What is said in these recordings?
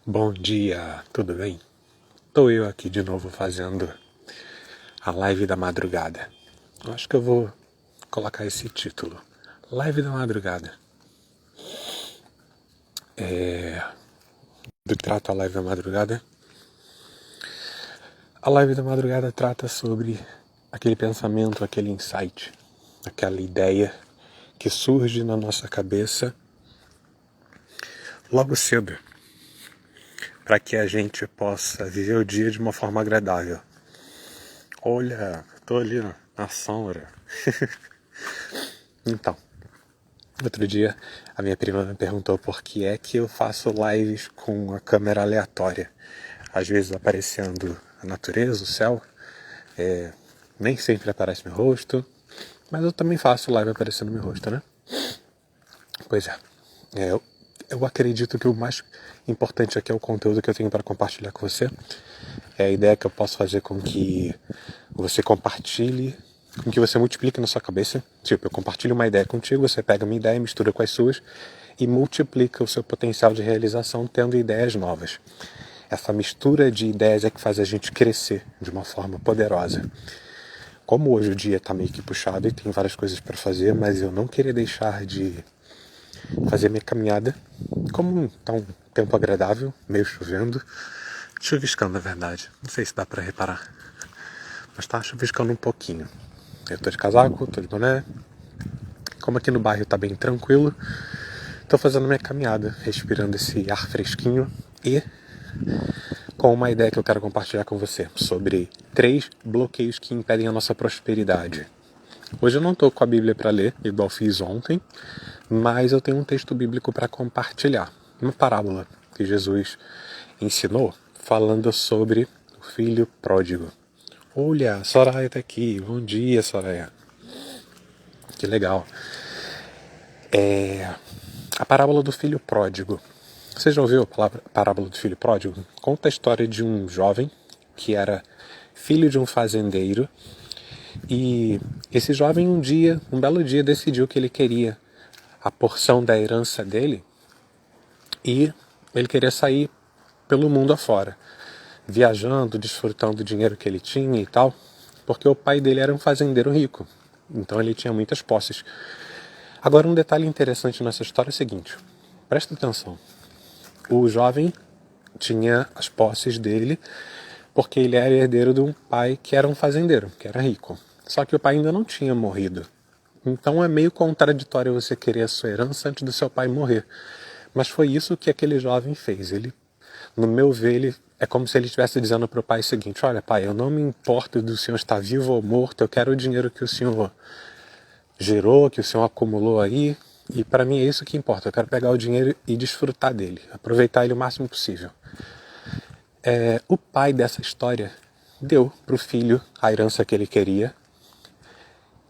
Bom dia, tudo bem? Tô eu aqui de novo fazendo a live da madrugada. Eu acho que eu vou colocar esse título. Live da madrugada. Do que trata a live da madrugada? A live da madrugada trata sobre aquele pensamento, aquele insight, aquela ideia que surge na nossa cabeça logo cedo, para que a gente possa viver o dia de uma forma agradável. Olha, tô ali na sombra. Então, outro dia a minha prima me perguntou por que é que eu faço lives com a câmera aleatória. Às vezes aparecendo a natureza, o céu, nem sempre aparece meu rosto, mas eu também faço live aparecendo meu rosto, né? Pois é, eu acredito que o mais importante aqui é o conteúdo que eu tenho para compartilhar com você. É a ideia que eu posso fazer com que você compartilhe, com que você multiplique na sua cabeça. Tipo, eu compartilho uma ideia contigo, você pega a minha ideia, mistura com as suas e multiplica o seu potencial de realização tendo ideias novas. Essa mistura de ideias é que faz a gente crescer de uma forma poderosa. Como hoje o dia está meio que puxado e tem várias coisas para fazer, mas eu não queria deixar de fazer minha caminhada. Como tá um tempo agradável, meio chovendo, chuviscando na verdade, não sei se dá para reparar, mas tá chuviscando um pouquinho. Eu tô de casaco, tô de boné. Como aqui no bairro tá bem tranquilo, tô fazendo minha caminhada, respirando esse ar fresquinho e com uma ideia que eu quero compartilhar com você sobre 3 bloqueios que impedem a nossa prosperidade. Hoje eu não tô com a Bíblia para ler, igual fiz ontem, mas eu tenho um texto bíblico para compartilhar. Uma parábola que Jesus ensinou falando sobre o filho pródigo. Olha, a Soraya tá aqui. Bom dia, Soraya. Que legal. A parábola do filho pródigo. Você já ouviu a parábola do filho pródigo? Conta a história de um jovem que era filho de um fazendeiro e esse jovem um belo dia, decidiu que ele queria a porção da herança dele e ele queria sair pelo mundo afora, viajando, desfrutando do dinheiro que ele tinha e tal, porque o pai dele era um fazendeiro rico, então ele tinha muitas posses. Agora, um detalhe interessante nessa história é o seguinte, presta atenção. O jovem tinha as posses dele porque ele era herdeiro de um pai que era um fazendeiro, que era rico. Só que o pai ainda não tinha morrido. Então é meio contraditório você querer a sua herança antes do seu pai morrer. Mas foi isso que aquele jovem fez. Ele, no meu ver, é como se ele estivesse dizendo para o pai o seguinte: olha, pai, eu não me importo do senhor estar vivo ou morto, eu quero o dinheiro que o senhor gerou, que o senhor acumulou aí, e para mim é isso que importa. Eu quero pegar o dinheiro e desfrutar dele, aproveitar ele o máximo possível. O pai dessa história deu para o filho a herança que ele queria,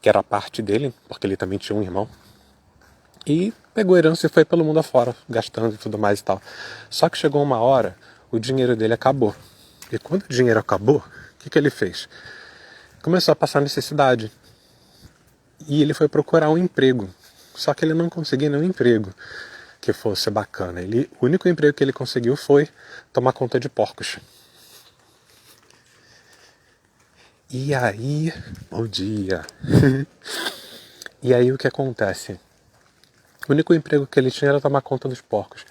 que era a parte dele, porque ele também tinha um irmão, e pegou a herança e foi pelo mundo afora, gastando e tudo mais e tal. Só que chegou uma hora, o dinheiro dele acabou. E quando o dinheiro acabou, o que ele fez? Começou a passar necessidade. E ele foi procurar um emprego. Só que ele não conseguia nenhum emprego que fosse bacana. O único emprego que ele conseguiu foi tomar conta de porcos. E aí, bom dia. E aí o que acontece? O único emprego que ele tinha era tomar conta dos porcos.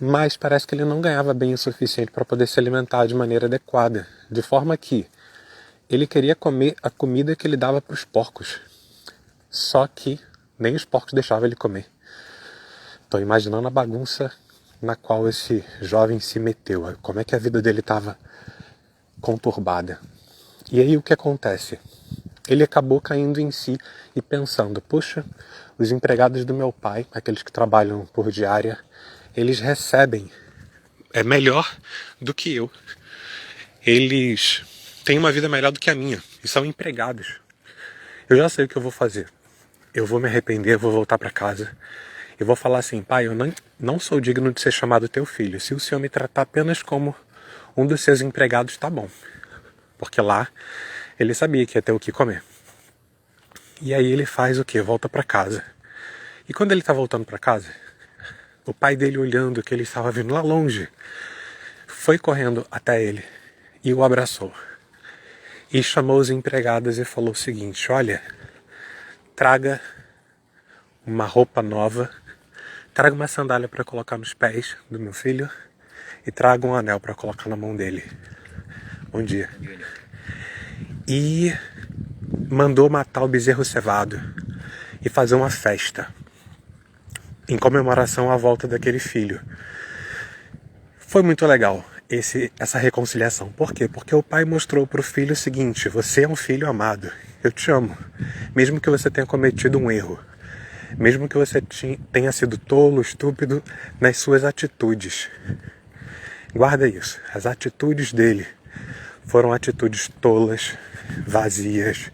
Mas parece que ele não ganhava bem o suficiente para poder se alimentar de maneira adequada. De forma que ele queria comer a comida que ele dava para os porcos. Só que nem os porcos deixavam ele comer. Estou imaginando a bagunça na qual esse jovem se meteu. Como é que a vida dele estava conturbada. E aí o que acontece? Ele acabou caindo em si e pensando, puxa, os empregados do meu pai, aqueles que trabalham por diária, eles recebem melhor do que eu. Eles têm uma vida melhor do que a minha e são empregados. Eu já sei o que eu vou fazer. Eu vou me arrepender, eu vou voltar para casa. Eu vou falar assim, pai, eu não sou digno de ser chamado teu filho. Se o senhor me tratar apenas como um dos seus empregados, tá bom. Porque lá ele sabia que ia ter o que comer. E aí ele faz o quê? Volta para casa. E quando ele tá voltando para casa, o pai dele olhando que ele estava vindo lá longe, foi correndo até ele e o abraçou. E chamou os empregados e falou o seguinte: olha, traga uma roupa nova, traga uma sandália para colocar nos pés do meu filho e traga um anel para colocar na mão dele. Bom dia. E mandou matar o bezerro cevado e fazer uma festa em comemoração à volta daquele filho. Foi muito legal essa reconciliação. Por quê? Porque o pai mostrou para o filho o seguinte: você é um filho amado, eu te amo, mesmo que você tenha cometido um erro, mesmo que você tenha sido tolo, estúpido nas suas atitudes. Guarda isso, as atitudes dele foram atitudes tolas, vazias,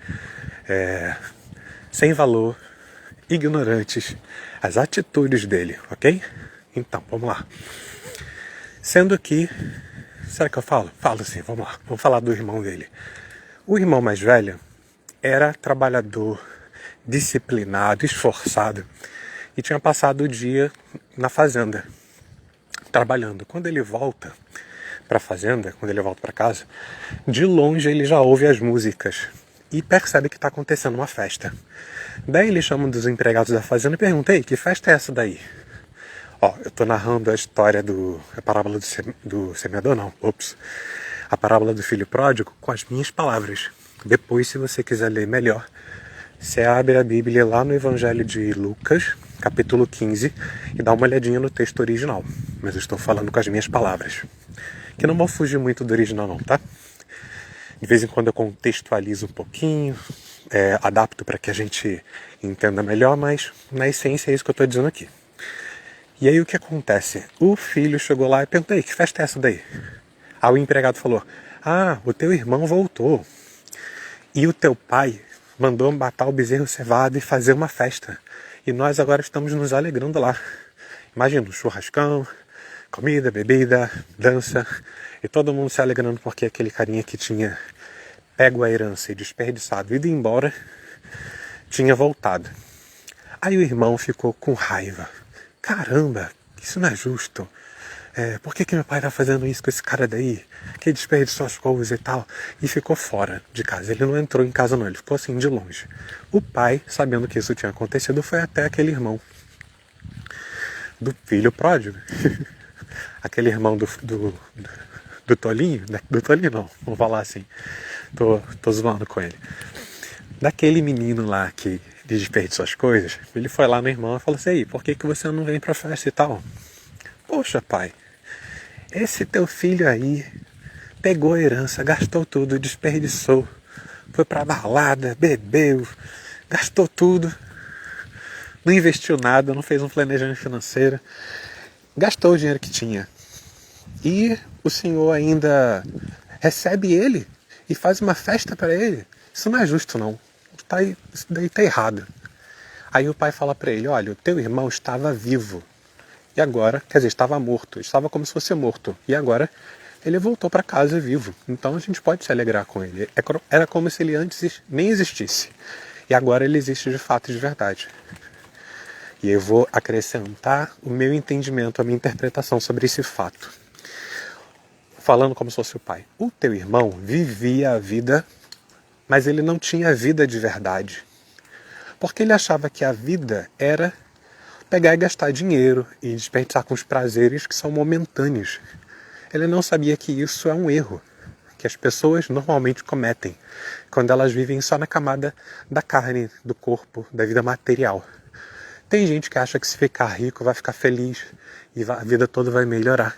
sem valor, ignorantes. As atitudes dele, ok? Então, vamos lá. Sendo que... Será que eu falo? Falo sim, vamos lá. Vamos falar do irmão dele. O irmão mais velho era trabalhador, disciplinado, esforçado e tinha passado o dia na fazenda, trabalhando. Quando ele volta para a fazenda, quando ele volta para casa, de longe ele já ouve as músicas e percebe que está acontecendo uma festa. Daí ele chama um dos empregados da fazenda e pergunta: ei, que festa é essa daí? Ó, eu estou narrando a história a parábola do semeador, não, a parábola do filho pródigo com as minhas palavras. Depois, se você quiser ler melhor, você abre a Bíblia lá no Evangelho de Lucas, capítulo 15, e dá uma olhadinha no texto original. Mas eu estou falando com as minhas palavras, que não vão fugir muito do original não, tá? De vez em quando eu contextualizo um pouquinho, adapto para que a gente entenda melhor, mas na essência é isso que eu estou dizendo aqui. E aí o que acontece? O filho chegou lá e perguntou: que festa é essa daí? Aí o empregado falou: o teu irmão voltou e o teu pai mandou matar o bezerro cevado e fazer uma festa. E nós agora estamos nos alegrando lá. Imagina, churrascão, comida, bebida, dança, e todo mundo se alegrando porque aquele carinha que tinha pego a herança e desperdiçado, ido embora, tinha voltado. Aí o irmão ficou com raiva. Caramba, isso não é justo. Por que meu pai tá fazendo isso com esse cara daí? Que desperdiçou as coisas e tal. E ficou fora de casa. Ele não entrou em casa não, ele ficou assim de longe. O pai, sabendo que isso tinha acontecido, foi até aquele irmão do filho pródigo. Aquele irmão do tolinho, né? Do tolinho não, vamos falar assim. Tô zoando com ele. Daquele menino lá que desperdiçou as coisas, ele foi lá no irmão e falou assim: aí, por que você não vem pra festa e tal? Poxa, pai, esse teu filho aí pegou a herança, gastou tudo, desperdiçou, foi pra balada, bebeu, gastou tudo, não investiu nada, não fez um planejamento financeiro, gastou o dinheiro que tinha. E o senhor ainda recebe ele e faz uma festa para ele? Isso não é justo não, isso daí tá errado. Aí o pai fala para ele: olha, o teu irmão estava vivo. E agora, quer dizer, estava morto, estava como se fosse morto. E agora ele voltou para casa vivo. Então a gente pode se alegrar com ele. Era como se ele antes nem existisse. E agora ele existe de fato e de verdade. E eu vou acrescentar o meu entendimento, a minha interpretação sobre esse fato. Falando como se fosse o pai. O teu irmão vivia a vida, mas ele não tinha vida de verdade. Porque ele achava que a vida era pegar e gastar dinheiro e desperdiçar com os prazeres que são momentâneos. Ele não sabia que isso é um erro, que as pessoas normalmente cometem quando elas vivem só na camada da carne, do corpo, da vida material. Tem gente que acha que se ficar rico vai ficar feliz e a vida toda vai melhorar.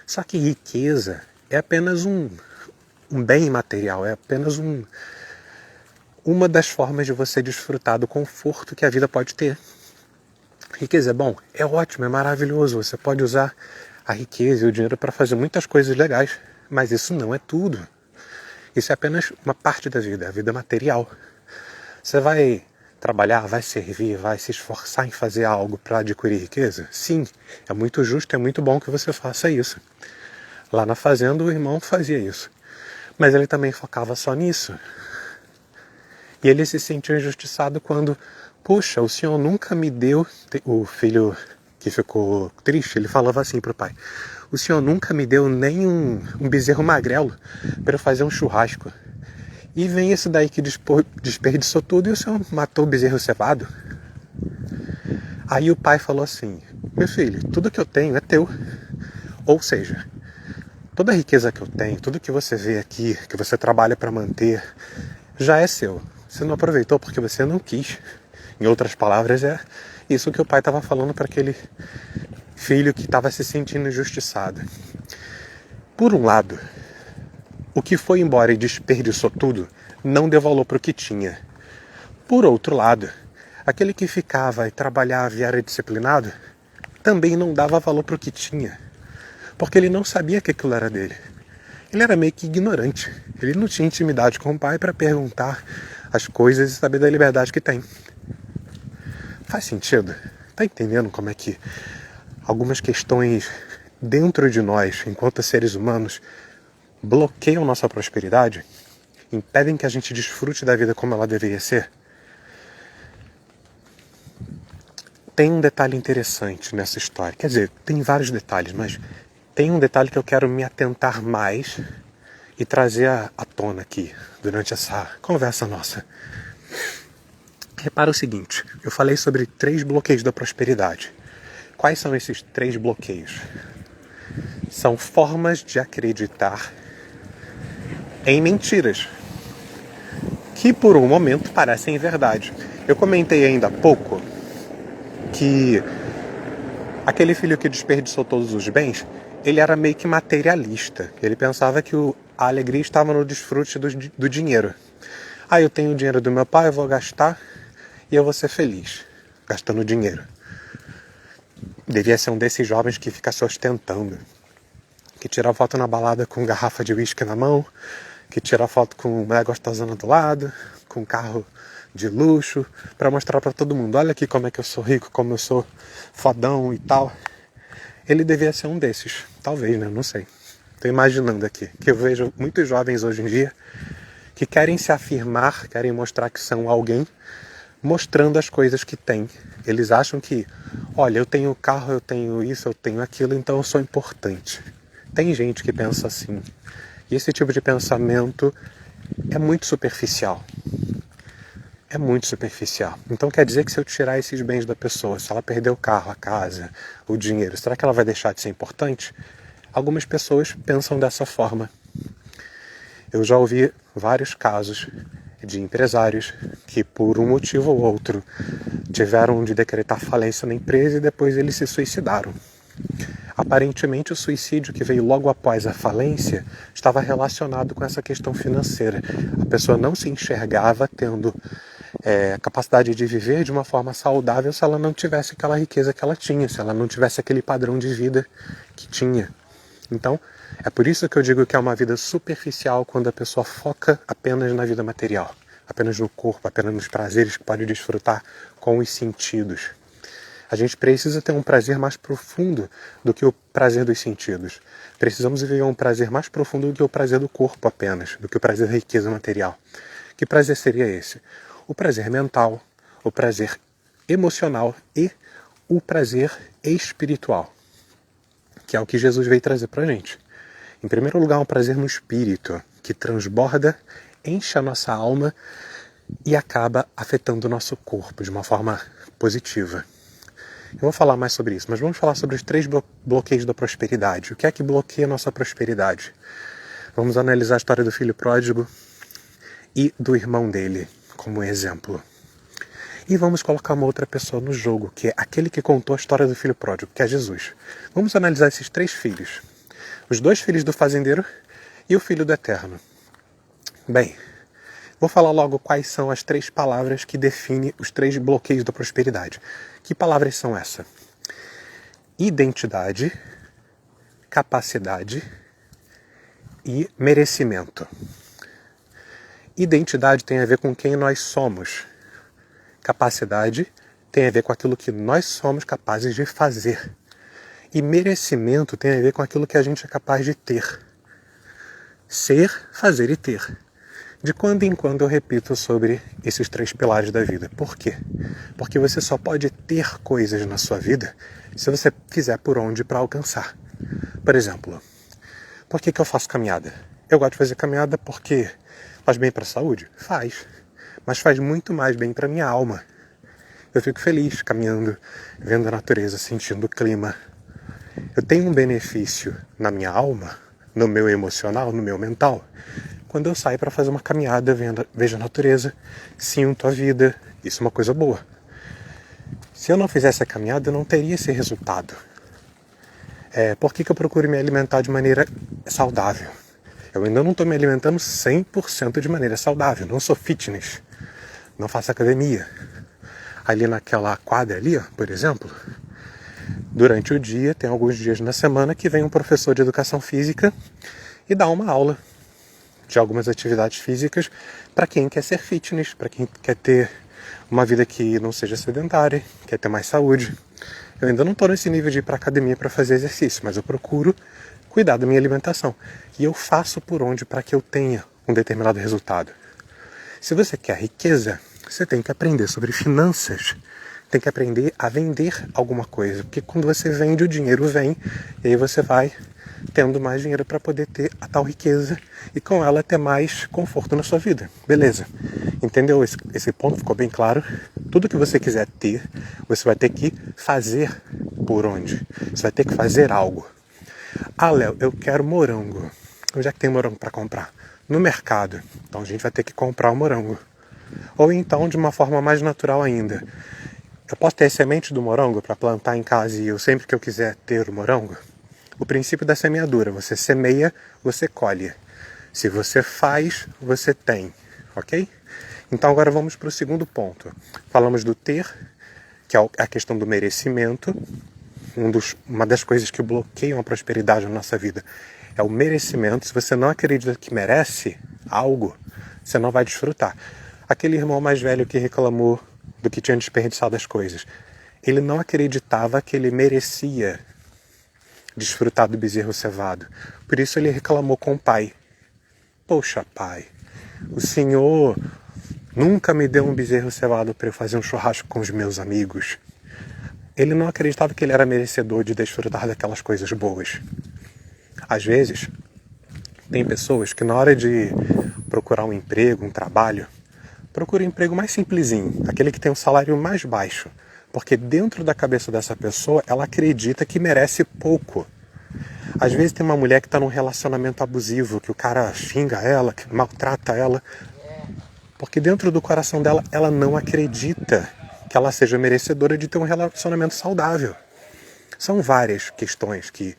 Só que riqueza é apenas um bem material, é apenas uma das formas de você desfrutar do conforto que a vida pode ter. Riqueza é bom? É ótimo, é maravilhoso. Você pode usar a riqueza e o dinheiro para fazer muitas coisas legais, mas isso não é tudo. Isso é apenas uma parte da vida, a vida material. Você vai trabalhar, vai servir, vai se esforçar em fazer algo para adquirir riqueza? Sim, é muito justo, é muito bom que você faça isso. Lá na fazenda o irmão fazia isso, mas ele também focava só nisso. E ele se sentiu injustiçado quando: poxa, o senhor nunca me deu... O filho que ficou triste, ele falava assim pro pai: O senhor nunca me deu nem um bezerro magrelo para eu fazer um churrasco. E vem esse daí que desperdiçou tudo e o senhor matou o bezerro cevado. Aí o pai falou assim: meu filho, tudo que eu tenho é teu. Ou seja, toda a riqueza que eu tenho, tudo que você vê aqui, que você trabalha para manter, já é seu. Você não aproveitou porque você não quis. Em outras palavras, é isso que o pai estava falando para aquele filho que estava se sentindo injustiçado. Por um lado, o que foi embora e desperdiçou tudo não deu valor para o que tinha. Por outro lado, aquele que ficava e trabalhava e era disciplinado também não dava valor para o que tinha, porque ele não sabia que aquilo era dele. Ele era meio que ignorante. Ele não tinha intimidade com o pai para perguntar as coisas e saber da liberdade que tem. Faz sentido? Tá entendendo como é que algumas questões dentro de nós, enquanto seres humanos, bloqueiam nossa prosperidade? Impedem que a gente desfrute da vida como ela deveria ser? Tem um detalhe interessante nessa história. Quer dizer, tem vários detalhes, mas tem um detalhe que eu quero me atentar mais e trazer à tona aqui, durante essa conversa nossa. Repara o seguinte, eu falei sobre 3 bloqueios da prosperidade. Quais são esses 3 bloqueios? São formas de acreditar em mentiras, que por um momento parecem verdade. Eu comentei ainda há pouco que aquele filho que desperdiçou todos os bens, ele era meio que materialista. Ele pensava que a alegria estava no desfrute do dinheiro. Eu tenho o dinheiro do meu pai, eu vou gastar e eu vou ser feliz, gastando dinheiro. Devia ser um desses jovens que fica se ostentando, que tira foto na balada com garrafa de uísque na mão, que tira foto com mulher gostosona do lado, com carro de luxo, para mostrar para todo mundo: olha aqui como é que eu sou rico, como eu sou fodão e tal. Ele devia ser um desses, talvez, né? Não sei. Estou imaginando aqui, que eu vejo muitos jovens hoje em dia que querem se afirmar, querem mostrar que são alguém, mostrando as coisas que têm. Eles acham que, olha, eu tenho carro, eu tenho isso, eu tenho aquilo, então eu sou importante. Tem gente que pensa assim. E esse tipo de pensamento é muito superficial. É muito superficial. Então quer dizer que se eu tirar esses bens da pessoa, se ela perder o carro, a casa, o dinheiro, será que ela vai deixar de ser importante? Algumas pessoas pensam dessa forma. Eu já ouvi vários casos de empresários que por um motivo ou outro tiveram de decretar falência na empresa e depois eles se suicidaram. Aparentemente o suicídio que veio logo após a falência estava relacionado com essa questão financeira. A pessoa não se enxergava tendo a capacidade de viver de uma forma saudável se ela não tivesse aquela riqueza que ela tinha, se ela não tivesse aquele padrão de vida que tinha. Então, é por isso que eu digo que é uma vida superficial quando a pessoa foca apenas na vida material, apenas no corpo, apenas nos prazeres que pode desfrutar com os sentidos. A gente precisa ter um prazer mais profundo do que o prazer dos sentidos. Precisamos viver um prazer mais profundo do que o prazer do corpo apenas, do que o prazer da riqueza material. Que prazer seria esse? O prazer mental, o prazer emocional e o prazer espiritual, que é o que Jesus veio trazer pra gente. Em primeiro lugar, um prazer no espírito, que transborda, enche a nossa alma e acaba afetando o nosso corpo de uma forma positiva. Eu vou falar mais sobre isso, mas vamos falar sobre os 3 bloqueios da prosperidade. O que é que bloqueia a nossa prosperidade? Vamos analisar a história do filho pródigo e do irmão dele como exemplo. E vamos colocar uma outra pessoa no jogo, que é aquele que contou a história do filho pródigo, que é Jesus. Vamos analisar esses 3 filhos. Os 2 filhos do fazendeiro e o filho do eterno. Bem, vou falar logo quais são as 3 palavras que definem os 3 bloqueios da prosperidade. Que palavras são essas? Identidade, capacidade e merecimento. Identidade tem a ver com quem nós somos. Capacidade tem a ver com aquilo que nós somos capazes de fazer. E merecimento tem a ver com aquilo que a gente é capaz de ter. Ser, fazer e ter. De quando em quando eu repito sobre esses 3 pilares da vida. Por quê? Porque você só pode ter coisas na sua vida se você fizer por onde para alcançar. Por exemplo, por que eu faço caminhada? Eu gosto de fazer caminhada porque faz bem para a saúde? Faz. Mas faz muito mais bem para minha alma. Eu fico feliz caminhando, vendo a natureza, sentindo o clima. Eu tenho um benefício na minha alma, no meu emocional, no meu mental, quando eu saio para fazer uma caminhada, vejo a natureza, sinto a vida. Isso é uma coisa boa. Se eu não fizesse a caminhada, eu não teria esse resultado. Por que eu procuro me alimentar de maneira saudável? Eu ainda não estou me alimentando 100% de maneira saudável. Não sou fitness. Não faço academia. Ali naquela quadra ali, ó, por exemplo, durante o dia, tem alguns dias na semana que vem um professor de educação física e dá uma aula de algumas atividades físicas para quem quer ser fitness, para quem quer ter uma vida que não seja sedentária, quer ter mais saúde. Eu ainda não estou nesse nível de ir para academia para fazer exercício, mas eu procuro cuidar da minha alimentação. E eu faço por onde para que eu tenha um determinado resultado. Se você quer riqueza, você tem que aprender sobre finanças. Tem que aprender a vender alguma coisa. Porque quando você vende, o dinheiro vem. E aí você vai tendo mais dinheiro para poder ter a tal riqueza. E com ela ter mais conforto na sua vida. Beleza. Entendeu? Esse ponto ficou bem claro. Tudo que você quiser ter, você vai ter que fazer por onde. Você vai ter que fazer algo. Ah, Léo, eu quero morango. Onde é que tem morango para comprar? No mercado. Então a gente vai ter que comprar o morango. Ou então, de uma forma mais natural ainda. Eu posso ter semente do morango para plantar em casa e eu sempre que eu quiser ter o morango? O princípio da semeadura. Você semeia, você colhe. Se você faz, você tem. Ok? Então agora vamos para o segundo ponto. Falamos do ter, que é a questão do merecimento. Uma das coisas que bloqueiam a prosperidade na nossa vida é o merecimento. Se você não acredita que merece algo, você não vai desfrutar. Aquele irmão mais velho que reclamou do que tinha desperdiçado as coisas, ele não acreditava que ele merecia desfrutar do bezerro cevado. Por isso ele reclamou com o pai. Poxa, pai, o senhor nunca me deu um bezerro cevado para eu fazer um churrasco com os meus amigos. Ele não acreditava que ele era merecedor de desfrutar daquelas coisas boas. Às vezes, tem pessoas que na hora de procurar um emprego, um trabalho, procura um emprego mais simplesinho, aquele que tem um salário mais baixo. Porque dentro da cabeça dessa pessoa, ela acredita que merece pouco. Às vezes tem uma mulher que está num relacionamento abusivo, que o cara xinga ela, que maltrata ela. Porque dentro do coração dela, ela não acredita que ela seja merecedora de ter um relacionamento saudável. São várias questões que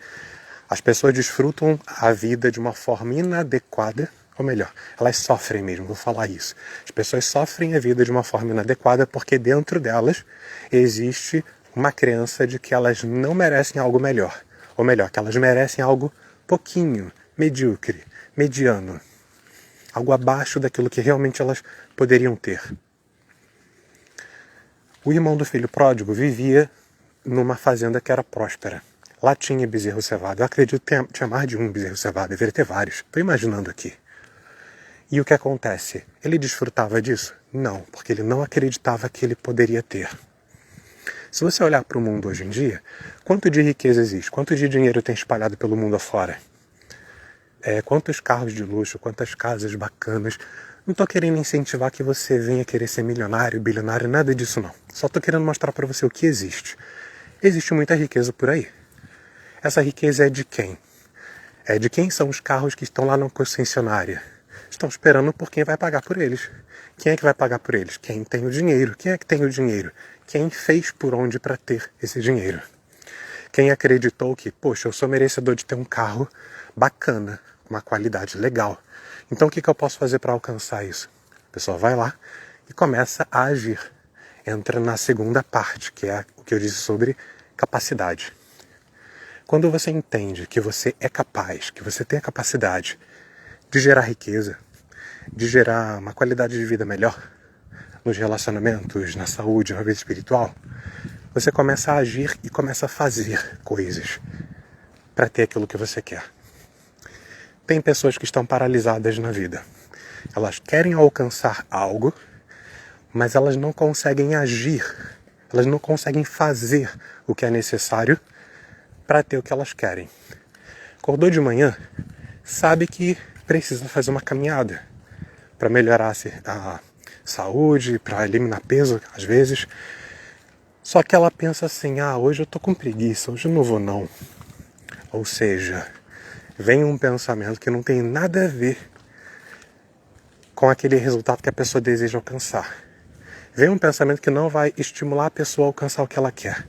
as pessoas desfrutam a vida de uma forma inadequada, ou melhor, elas sofrem mesmo, vou falar isso. As pessoas sofrem a vida de uma forma inadequada porque dentro delas existe uma crença de que elas não merecem algo melhor. Ou melhor, que elas merecem algo pouquinho, medíocre, mediano. Algo abaixo daquilo que realmente elas poderiam ter. O irmão do filho pródigo vivia numa fazenda que era próspera. Lá tinha bezerro cevado. Eu acredito que tinha mais de um bezerro cevado, deveria ter vários. Estou imaginando aqui. E o que acontece? Ele desfrutava disso? Não, porque ele não acreditava que ele poderia ter. Se você olhar para o mundo hoje em dia, quanto de riqueza existe? Quanto de dinheiro tem espalhado pelo mundo afora? Quantos carros de luxo, quantas casas bacanas. Não estou querendo incentivar que você venha querer ser milionário, bilionário, nada disso não. Só estou querendo mostrar para você o que existe. Existe muita riqueza por aí. Essa riqueza é de quem? É de quem são os carros que estão lá na concessionária? Estão esperando por quem vai pagar por eles. Quem é que vai pagar por eles? Quem tem o dinheiro. Quem é que tem o dinheiro? Quem fez por onde para ter esse dinheiro? Quem acreditou que, poxa, eu sou merecedor de ter um carro bacana, uma qualidade legal. Então o que eu posso fazer para alcançar isso? A pessoa vai lá e começa a agir. Entra na segunda parte, que é o que eu disse sobre capacidade. Quando você entende que você é capaz, que você tem a capacidade de gerar riqueza, de gerar uma qualidade de vida melhor, nos relacionamentos, na saúde, na vida espiritual, você começa a agir e começa a fazer coisas para ter aquilo que você quer. Tem pessoas que estão paralisadas na vida. Elas querem alcançar algo, mas elas não conseguem agir, elas não conseguem fazer o que é necessário para ter o que elas querem. Acordou de manhã, sabe que precisa fazer uma caminhada para melhorar a saúde, para eliminar peso, às vezes. Só que ela pensa assim, hoje eu tô com preguiça, hoje eu não vou não. Ou seja, vem um pensamento que não tem nada a ver com aquele resultado que a pessoa deseja alcançar. Vem um pensamento que não vai estimular a pessoa a alcançar o que ela quer.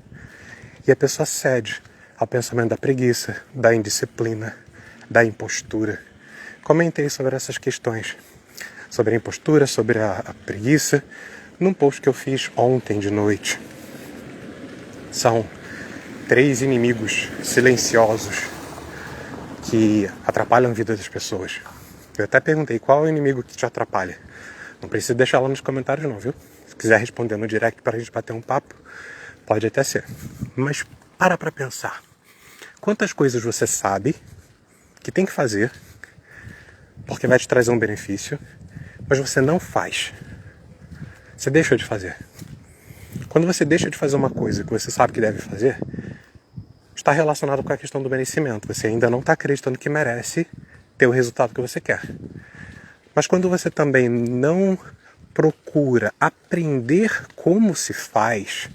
E a pessoa cede ao pensamento da preguiça, da indisciplina, da impostura. Comentei sobre essas questões, sobre a impostura, sobre a preguiça, num post que eu fiz ontem de noite. São 3 inimigos silenciosos que atrapalham a vida das pessoas. Eu até perguntei qual é o inimigo que te atrapalha. Não precisa deixar lá nos comentários não, viu? Se quiser responder no direct para a gente bater um papo, pode até ser. Mas para pensar. Quantas coisas você sabe que tem que fazer, porque vai te trazer um benefício, mas você não faz? Você deixa de fazer. Quando você deixa de fazer uma coisa que você sabe que deve fazer, está relacionado com a questão do merecimento. Você ainda não está acreditando que merece ter o resultado que você quer. Mas quando você também não procura aprender como se faz...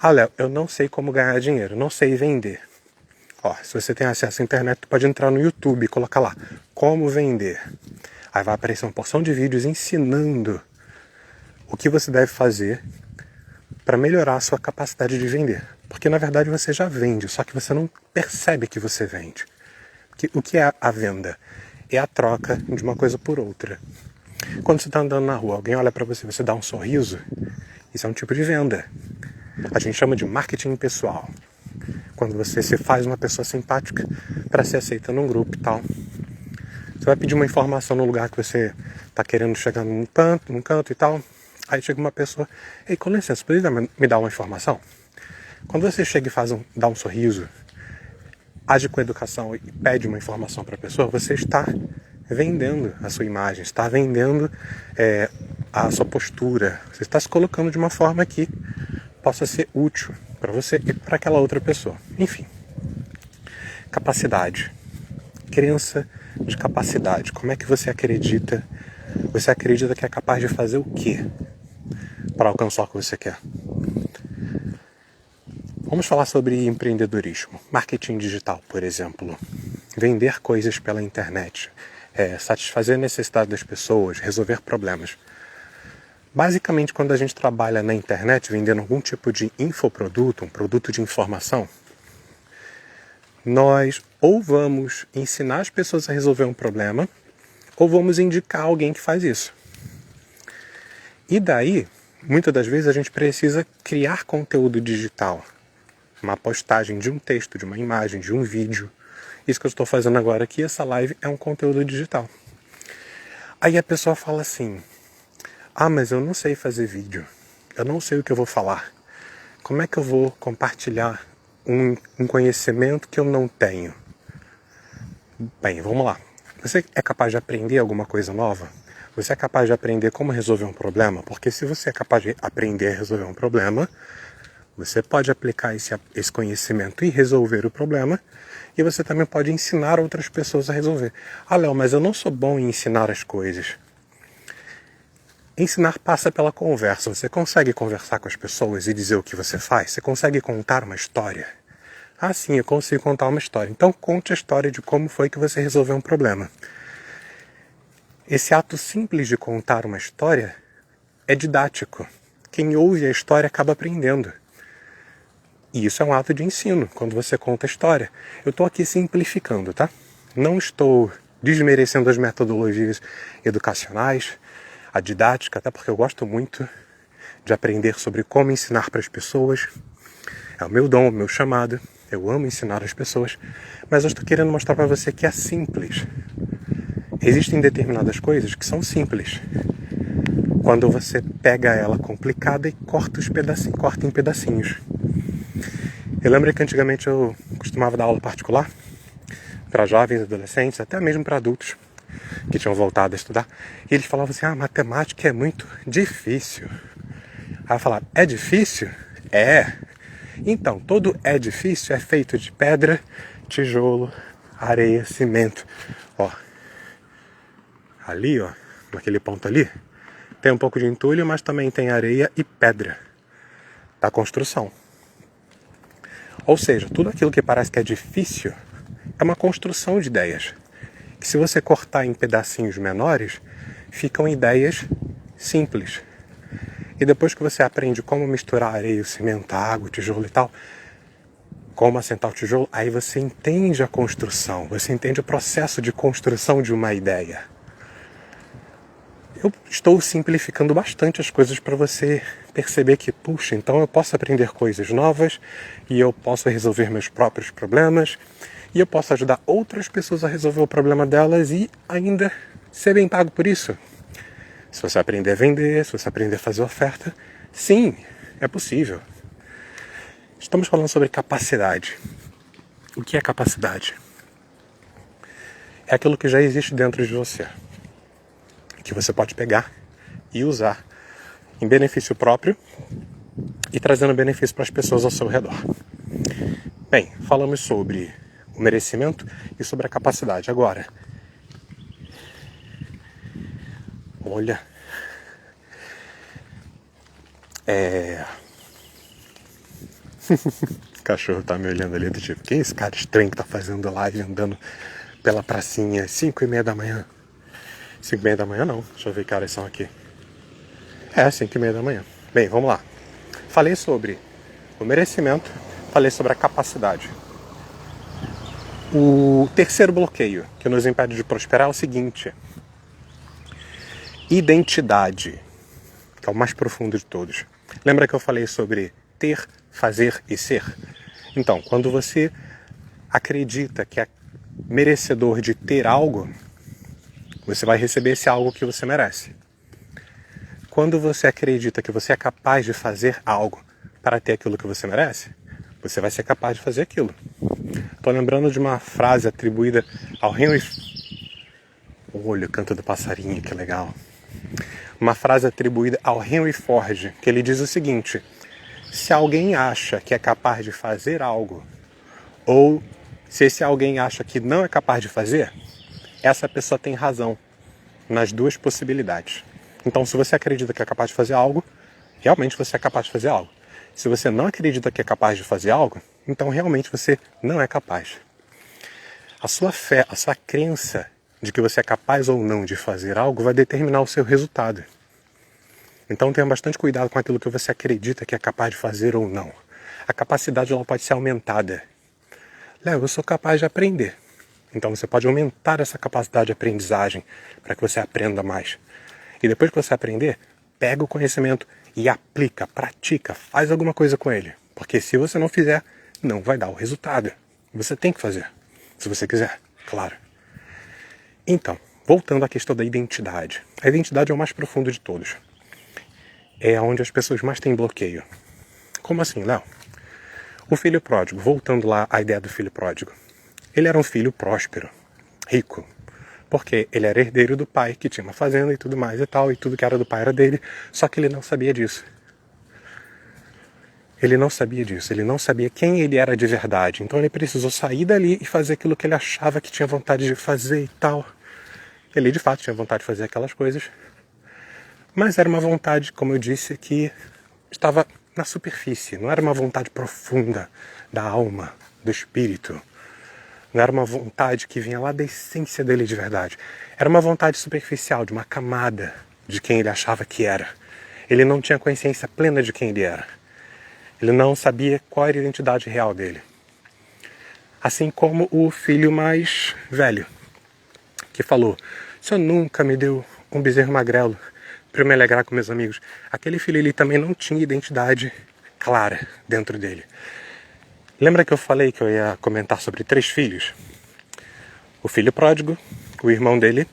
Léo, eu não sei como ganhar dinheiro, não sei vender. Se você tem acesso à internet, tu pode entrar no YouTube e colocar lá, como vender. Aí vai aparecer uma porção de vídeos ensinando o que você deve fazer para melhorar a sua capacidade de vender. Porque na verdade você já vende, só que você não percebe que você vende. O que é a venda? É a troca de uma coisa por outra. Quando você está andando na rua, alguém olha para você, você dá um sorriso, isso é um tipo de venda. A gente chama de marketing pessoal. Quando você se faz uma pessoa simpática para ser aceita num grupo e tal. Você vai pedir uma informação no lugar que você está querendo chegar num canto e tal. Aí chega uma pessoa, ei, com licença, poderia me dar uma informação? Quando você chega e dá um sorriso, age com educação e pede uma informação para a pessoa, você está vendendo a sua imagem, está vendendo a sua postura. Você está se colocando de uma forma que possa ser útil para você e para aquela outra pessoa. Enfim, capacidade. Crença de capacidade. Como é que você acredita? Você acredita que é capaz de fazer o quê para alcançar o que você quer? Vamos falar sobre empreendedorismo. Marketing digital, por exemplo. Vender coisas pela internet. Satisfazer a necessidade das pessoas, resolver problemas. Basicamente, quando a gente trabalha na internet vendendo algum tipo de infoproduto, um produto de informação, nós ou vamos ensinar as pessoas a resolver um problema, ou vamos indicar alguém que faz isso. E daí, muitas das vezes a gente precisa criar conteúdo digital. Uma postagem de um texto, de uma imagem, de um vídeo. Isso que eu estou fazendo agora aqui, essa live, é um conteúdo digital. Aí a pessoa fala assim, mas eu não sei fazer vídeo, eu não sei o que eu vou falar. Como é que eu vou compartilhar um conhecimento que eu não tenho? Bem, vamos lá. Você é capaz de aprender alguma coisa nova? Você é capaz de aprender como resolver um problema? Porque se você é capaz de aprender a resolver um problema, você pode aplicar esse conhecimento e resolver o problema, e você também pode ensinar outras pessoas a resolver. Léo, mas eu não sou bom em ensinar as coisas. Ensinar passa pela conversa. Você consegue conversar com as pessoas e dizer o que você faz? Você consegue contar uma história? Sim, eu consigo contar uma história. Então conte a história de como foi que você resolveu um problema. Esse ato simples de contar uma história é didático. Quem ouve a história acaba aprendendo. E isso é um ato de ensino, quando você conta a história. Eu estou aqui simplificando, tá? Não estou desmerecendo as metodologias educacionais, a didática, até porque eu gosto muito de aprender sobre como ensinar para as pessoas. É o meu dom, o meu chamado. Eu amo ensinar as pessoas. Mas eu estou querendo mostrar para você que é simples. Existem determinadas coisas que são simples. Quando você pega ela complicada e corta em pedacinhos. Eu lembro que antigamente eu costumava dar aula particular para jovens, adolescentes, até mesmo para adultos que tinham voltado a estudar. E eles falavam assim, matemática é muito difícil. Aí eu falava, é difícil? É. Então, todo edifício é feito de pedra, tijolo, areia, cimento. Ó, ali, ó, naquele ponto ali, tem um pouco de entulho, mas também tem areia e pedra da construção. Ou seja, tudo aquilo que parece que é difícil é uma construção de ideias. Que se você cortar em pedacinhos menores, ficam ideias simples. E depois que você aprende como misturar areia, cimento, água, tijolo e tal, como assentar o tijolo, aí você entende a construção, você entende o processo de construção de uma ideia. Eu estou simplificando bastante as coisas para você perceber que, puxa, então eu posso aprender coisas novas e eu posso resolver meus próprios problemas e eu posso ajudar outras pessoas a resolver o problema delas e ainda ser bem pago por isso. Se você aprender a vender, se você aprender a fazer oferta, sim, é possível. Estamos falando sobre capacidade. O que é capacidade? É aquilo que já existe dentro de você, que você pode pegar e usar em benefício próprio e trazendo benefício para as pessoas ao seu redor. Bem, falamos sobre o merecimento e sobre a capacidade. Agora, olha, o cachorro tá me olhando ali do tipo, quem é esse cara estranho que tá fazendo live andando pela pracinha às 5h30 da manhã? 5h30 da manhã não, deixa eu ver que horas são aqui. 5h30 da manhã. Bem, vamos lá. Falei sobre o merecimento, falei sobre a capacidade. O terceiro bloqueio que nos impede de prosperar é o seguinte: identidade, que é o mais profundo de todos. Lembra que eu falei sobre ter, fazer e ser? Então, quando você acredita que é merecedor de ter algo, você vai receber esse algo que você merece. Quando você acredita que você é capaz de fazer algo para ter aquilo que você merece, você vai ser capaz de fazer aquilo. Estou lembrando de uma frase atribuída ao Henry... Olha o canto do passarinho, que legal. Uma frase atribuída ao Henry Ford, que ele diz o seguinte: se alguém acha que é capaz de fazer algo, ou se esse alguém acha que não é capaz de fazer, essa pessoa tem razão nas duas possibilidades. Então, se você acredita que é capaz de fazer algo, realmente você é capaz de fazer algo. Se você não acredita que é capaz de fazer algo, então realmente você não é capaz. A sua fé, a sua crença de que você é capaz ou não de fazer algo vai determinar o seu resultado. Então tenha bastante cuidado com aquilo que você acredita que é capaz de fazer ou não. A capacidade ela pode ser aumentada. Léo, eu sou capaz de aprender. Então você pode aumentar essa capacidade de aprendizagem para que você aprenda mais. E depois que você aprender, pega o conhecimento e aplica, pratica, faz alguma coisa com ele. Porque se você não fizer, não vai dar o resultado. Você tem que fazer, se você quiser, claro. Então, voltando à questão da identidade. A identidade é o mais profundo de todos. É onde as pessoas mais têm bloqueio. Como assim, Léo? O filho pródigo, voltando lá à ideia do filho pródigo. Ele era um filho próspero, rico. Porque ele era herdeiro do pai, que tinha uma fazenda e tudo mais e tal, e tudo que era do pai era dele, só que ele não sabia disso. Ele não sabia disso, ele não sabia quem ele era de verdade. Então ele precisou sair dali e fazer aquilo que ele achava que tinha vontade de fazer e tal. Ele de fato tinha vontade de fazer aquelas coisas, mas era uma vontade, como eu disse, que estava na superfície, não era uma vontade profunda da alma, do espírito. Não era uma vontade que vinha lá da essência dele de verdade. Era uma vontade superficial, de uma camada de quem ele achava que era. Ele não tinha consciência plena de quem ele era. Ele não sabia qual era a identidade real dele. Assim como o filho mais velho, que falou: o senhor nunca me deu um bezerro magrelo para eu me alegrar com meus amigos. Aquele filho ele também não tinha identidade clara dentro dele. Lembra que eu falei que eu ia comentar sobre 3 filhos? O filho pródigo, o irmão dele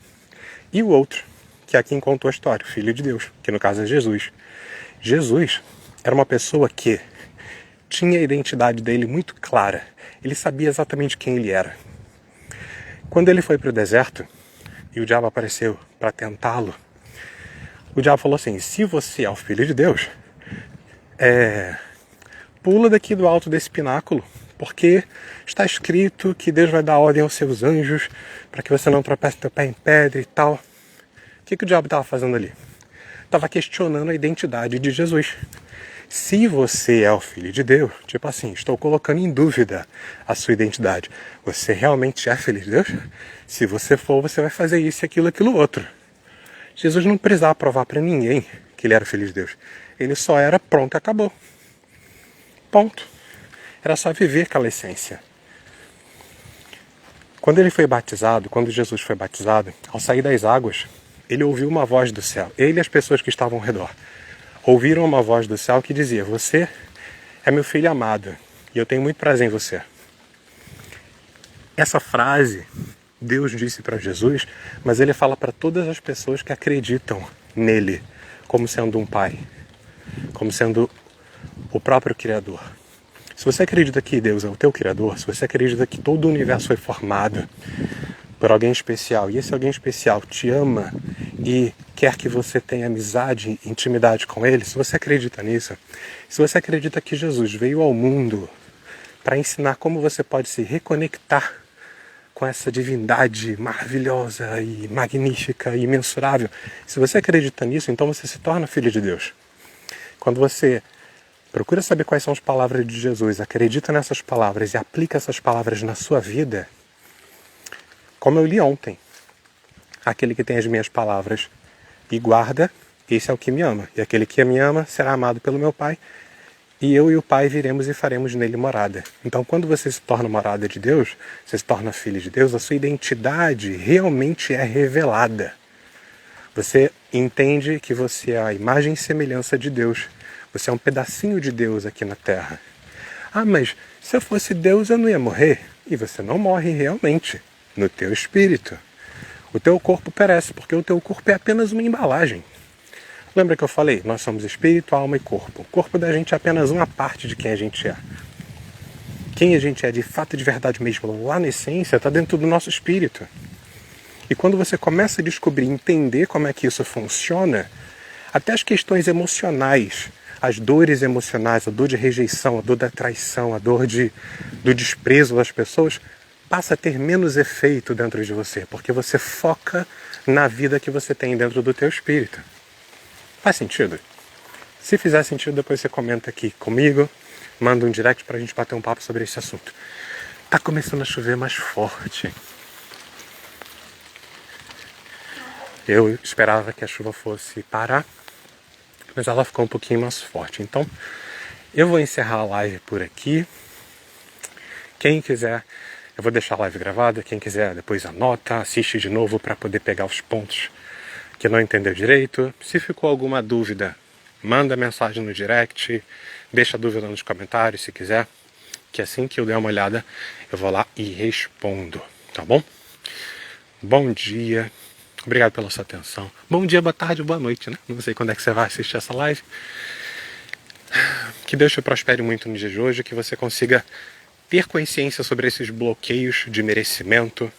e o outro, que é quem contou a história, o Filho de Deus, que no caso é Jesus. Jesus era uma pessoa que tinha a identidade dele muito clara. Ele sabia exatamente quem ele era. Quando ele foi para o deserto e o diabo apareceu para tentá-lo, o diabo falou assim: se você é o Filho de Deus, pula daqui do alto desse pináculo, porque está escrito que Deus vai dar ordem aos seus anjos para que você não tropece teu pé em pedra e tal. O que o diabo estava fazendo ali? Estava questionando a identidade de Jesus. Se você é o Filho de Deus, tipo assim, estou colocando em dúvida a sua identidade. Você realmente é Filho de Deus? Se você for, você vai fazer isso, aquilo, aquilo outro. Jesus não precisava provar para ninguém que ele era Filho de Deus. Ele só era pronto e acabou. Ponto. Era só viver aquela essência. Quando ele foi batizado, quando Jesus foi batizado, ao sair das águas, ele ouviu uma voz do céu. Ele e as pessoas que estavam ao redor ouviram uma voz do céu que dizia: você é meu filho amado e eu tenho muito prazer em você. Essa frase Deus disse para Jesus, mas ele fala para todas as pessoas que acreditam nele como sendo um pai, como sendo o próprio Criador. Se você acredita que Deus é o teu Criador, se você acredita que todo o universo foi formado por alguém especial, e esse alguém especial te ama e quer que você tenha amizade, intimidade com ele, se você acredita nisso, se você acredita que Jesus veio ao mundo para ensinar como você pode se reconectar com essa divindade maravilhosa e magnífica e imensurável, se você acredita nisso, então você se torna filho de Deus. Quando você procura saber quais são as palavras de Jesus, acredita nessas palavras e aplica essas palavras na sua vida, como eu li ontem, aquele que tem as minhas palavras e guarda, esse é o que me ama. E aquele que me ama será amado pelo meu Pai, e eu e o Pai viremos e faremos nele morada. Então, quando você se torna morada de Deus, você se torna filho de Deus, a sua identidade realmente é revelada. Você entende que você é a imagem e semelhança de Deus. Você é um pedacinho de Deus aqui na Terra. Ah, mas se eu fosse Deus eu não ia morrer. E você não morre realmente, no teu espírito. O teu corpo perece, porque o teu corpo é apenas uma embalagem. Lembra que eu falei? Nós somos espírito, alma e corpo. O corpo da gente é apenas uma parte de quem a gente é. Quem a gente é de fato, de verdade mesmo, lá na essência, está dentro do nosso espírito. E quando você começa a descobrir, entender como é que isso funciona, até as questões emocionais, as dores emocionais, a dor de rejeição, a dor da traição, a dor do desprezo das pessoas, passa a ter menos efeito dentro de você, porque você foca na vida que você tem dentro do teu espírito. Faz sentido? Se fizer sentido, depois você comenta aqui comigo, manda um direct pra gente bater um papo sobre esse assunto. Tá começando a chover mais forte. Eu esperava que a chuva fosse parar, mas ela ficou um pouquinho mais forte. Então, eu vou encerrar a live por aqui. Quem quiser, eu vou deixar a live gravada. Quem quiser, depois anota, assiste de novo para poder pegar os pontos que não entendeu direito. Se ficou alguma dúvida, manda mensagem no direct, deixa a dúvida nos comentários se quiser, que assim que eu der uma olhada, eu vou lá e respondo, tá bom? Bom dia, obrigado pela sua atenção. Bom dia, boa tarde, boa noite, né? Não sei quando é que você vai assistir essa live. Que Deus te prospere muito no dia de hoje, que você consiga ter consciência sobre esses bloqueios de merecimento,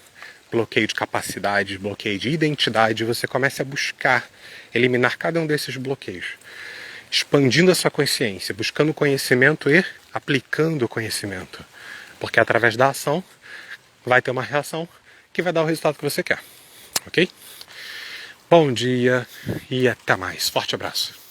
bloqueio de capacidade, bloqueio de identidade, você comece a buscar eliminar cada um desses bloqueios, expandindo a sua consciência, buscando conhecimento e aplicando o conhecimento, porque através da ação vai ter uma reação que vai dar o resultado que você quer, ok? Bom dia e até mais, forte abraço.